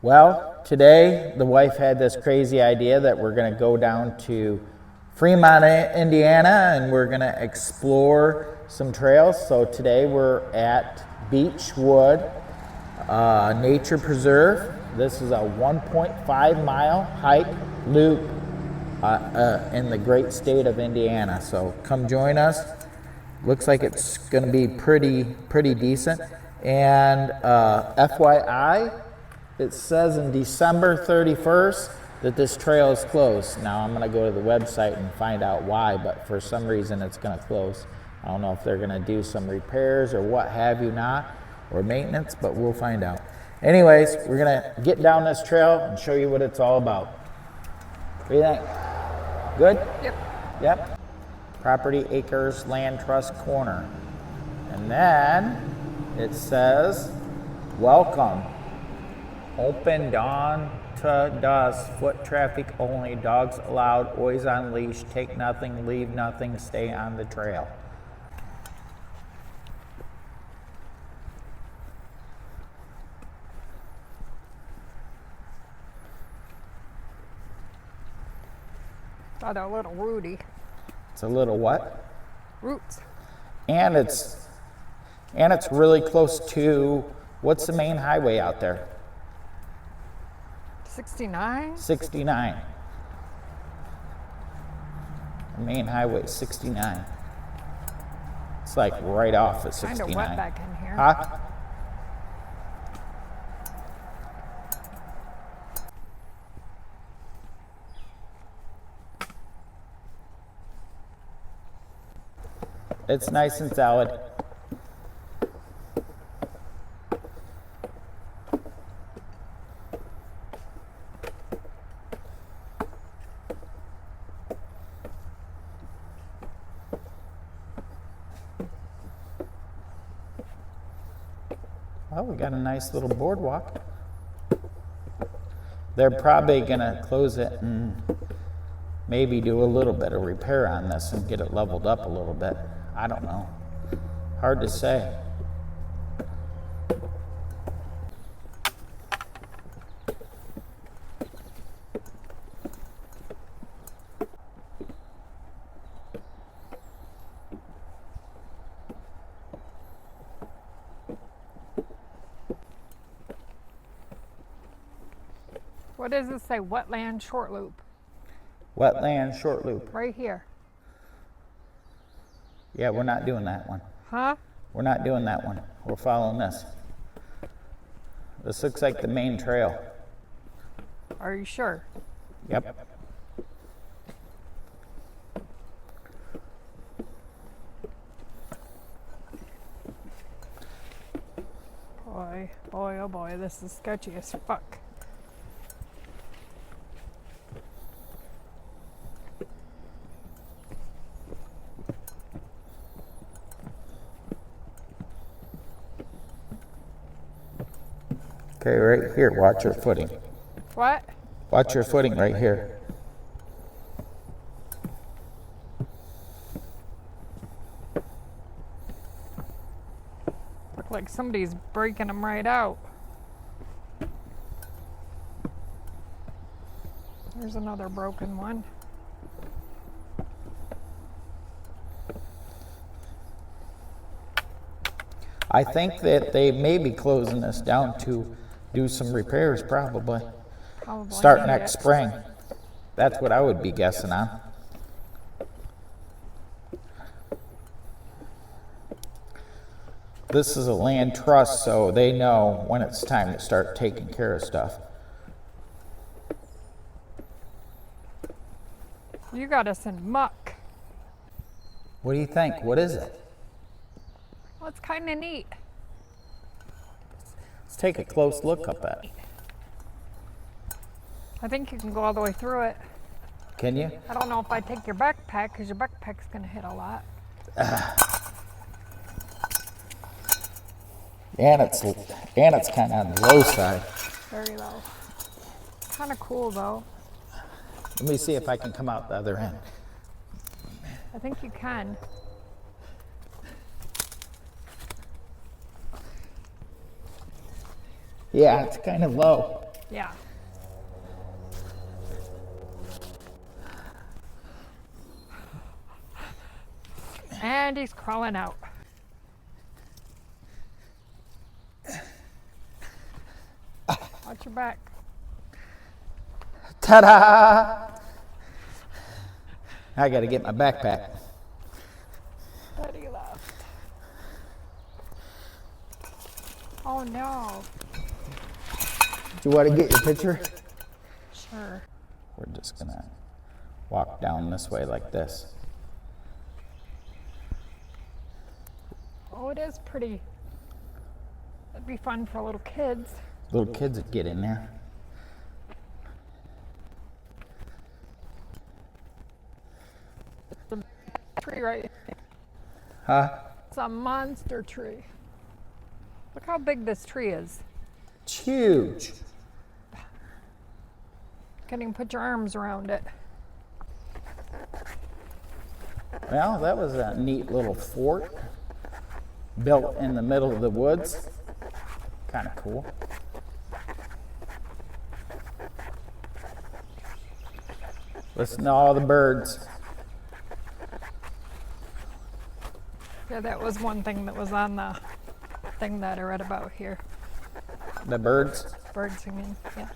Well, today the wife had this crazy idea that we're going to go down to Fremont, Indiana, and we're going to explore some trails. So today we're at Beechwood Nature Preserve. This is a 1.5 mile hike loop in the great state of Indiana. So come join us. Looks like it's going to be pretty decent. And FYI, it says in December 31st that this trail is closed. Now I'm going to go to the website and find out why, but for some reason it's going to close. I don't know if they're going to do some repairs or what have you not, or maintenance, but we'll find out. Anyways, we're going to get down this trail and show you what it's all about. What do you think? Good? Yep. Property Acres Land Trust Corner. And then it says, welcome. Open dawn to dusk, foot traffic only, dogs allowed, always on leash, take nothing, leave nothing, stay on the trail. Got a little rooty. It's a little what? Roots. And it's really close to, what's the main highway out there? 69? 69. The main highway is 69. It's like right off of 69. Kind of wet back in here. Huh? It's nice and solid. Well, we got a nice little boardwalk. They're probably going to close it and maybe do a little bit of repair on this and get it leveled up a little bit. I don't know. Hard to say. What does it say? Wetland short loop. Wetland short loop. Right here. Yeah, we're not doing that one. Huh? We're not doing that one. We're following this. This looks like the main trail. Are you sure? Yep. Boy, oh boy, this is sketchy as fuck. Okay, right here, watch your footing. What? Watch your footing right here. Look like somebody's breaking them right out. There's another broken one. I think that they may be closing this down to do some repairs probably. Start next spring. That's what I would be guessing on. This is a land trust, so they know when it's time to start taking care of stuff. You got us in muck. What do you think? What is it? Well, it's kind of neat. Let's take a close look up at it. I think you can go all the way through it. Can you? I don't know if I take your backpack, because your backpack's going to hit a lot. And it's kind of on the low side. Very low. Kind of cool, though. Let me see if I can come out the other end. I think you can. Yeah, it's kind of low. Yeah. And he's crawling out. Watch your back. Ta-da! I gotta get my backpack. But he left. Oh no. Do you want to get your picture? Sure. We're just gonna walk down this way like this. Oh, it is pretty. It'd be fun for little kids. Little kids would get in there. Tree right. Huh? It's a monster tree. Look how big this tree is. It's huge. Can't even put your arms around it. Well, that was a neat little fort built in the middle of the woods. Kind of cool. Listen to all the birds. Yeah, that was one thing that was on the thing that I read about here. The birds. Bird singing, yeah.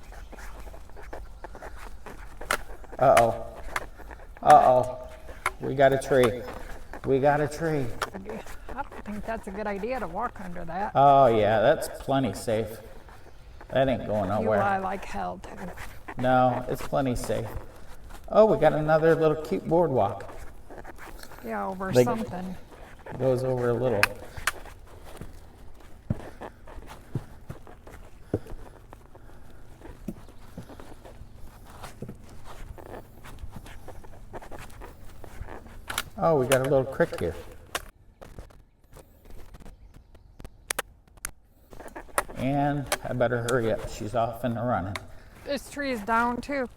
Uh-oh. Uh-oh. We got a tree. We got a tree. I don't think that's a good idea to walk under that. Oh, yeah, that's plenty safe. That ain't going You nowhere. lie like hell, too. No, it's plenty safe. Oh, we got another little cute boardwalk. Yeah, over Like- something. Goes over a little. Oh, we got a little creek here. And I better hurry up. She's off and running. This tree is down, too.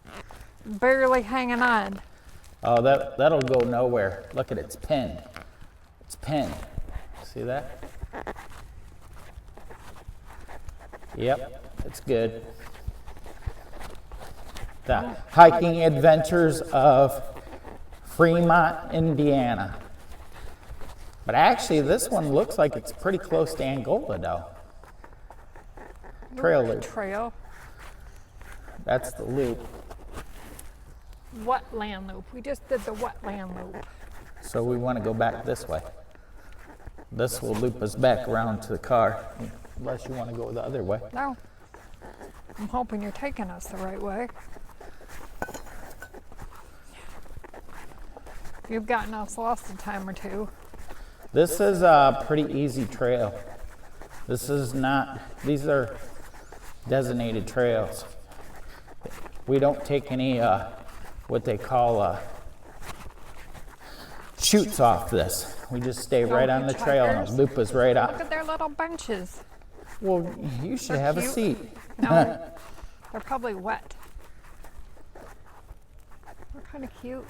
Barely hanging on. Oh, that'll go nowhere. Look at it, it's pinned. It's pinned. See that? Yep, it's good. The hiking adventures of Fremont, Indiana. But actually, this one looks like it's pretty close to Angola, though. Trail loop. Trail. That's the loop. Wetland loop. We just did the wetland loop. So we want to go back this way. This will loop us back around to the car, unless you want to go the other way. No. I'm hoping you're taking us the right way. You've gotten us lost a time or two. This is a pretty easy trail. This is not, these are designated trails. We don't take any, what they call chutes off this. We just stay right on the trail and it'll loop us right Look out. at their little benches. Well, you should have a cute. seat. No, they're probably wet. They're kind of cute.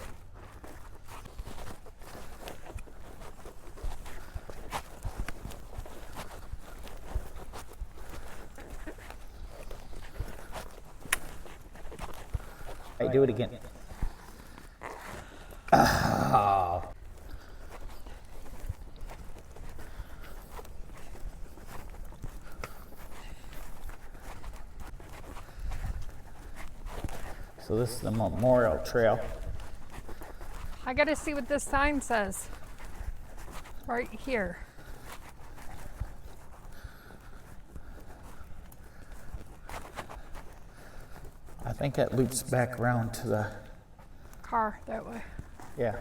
Hey, do it again. Oh. So this is the Memorial Trail. I gotta see what this sign says. Right here. I think that loops back around to the, Car that way. yeah.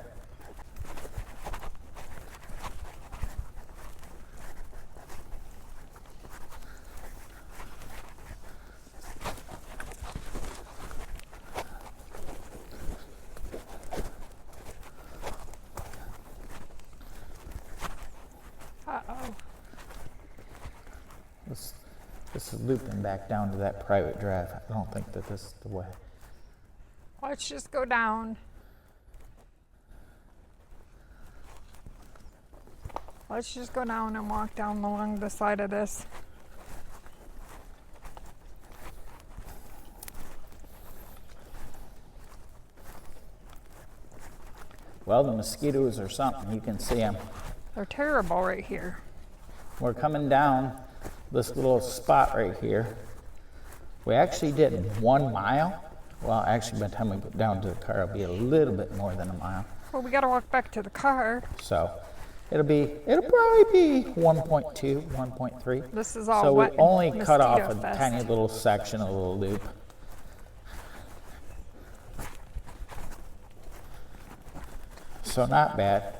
Uh-oh. This is looping back down to that private drive. I don't think that this is the way. Let's just go down. Let's just go down and walk down along the side of this. Well, the mosquitoes or something, you can see them. They're terrible right here. We're coming down this little spot right here. We actually did 1 mile. Well, actually, by the time we get down to the car, it'll be a little bit more than a mile. Well, we got to walk back to the car. So it'll probably be 1.2, 1.3. This is all So we wet and only cut off a mosquito fest. tiny little section, a little loop. So not bad.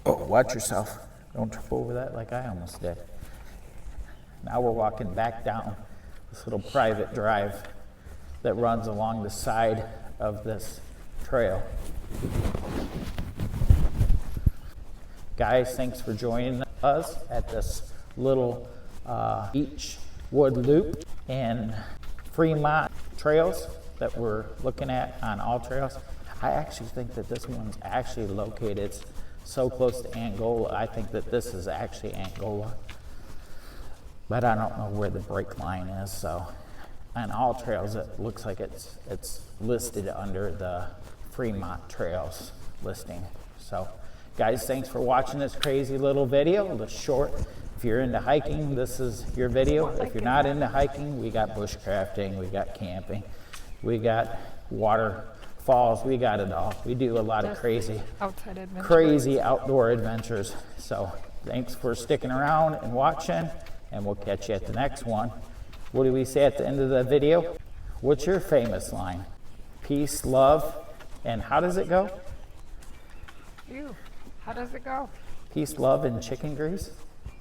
Oh, watch yourself. Don't trip over that like I almost did. Now we're walking back down this little private drive that runs along the side of this trail. Guys, thanks for joining us at this little Beechwood loop and Fremont trails that we're looking at on all trails. I actually think that this one's actually located, it's so close to Angola. I think that this is actually Angola, but I don't know where the break line is. So on all trails, it looks like it's listed under the Fremont trails listing. So guys, thanks for watching this crazy little video, the short. If you're into hiking, this is your video. If you're not into hiking, we got bushcrafting, we got camping, we got waterfalls, we got it all. We do a lot of crazy outdoor adventures. So thanks for sticking around and watching, and we'll catch you at the next one. What do we say at the end of the video? What's your famous line? Peace, love, and how does it go? How does it go? Peace, love, and chicken grease?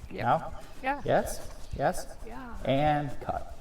Yeah. No? Yeah. Yes? Yes? Yeah. And cut.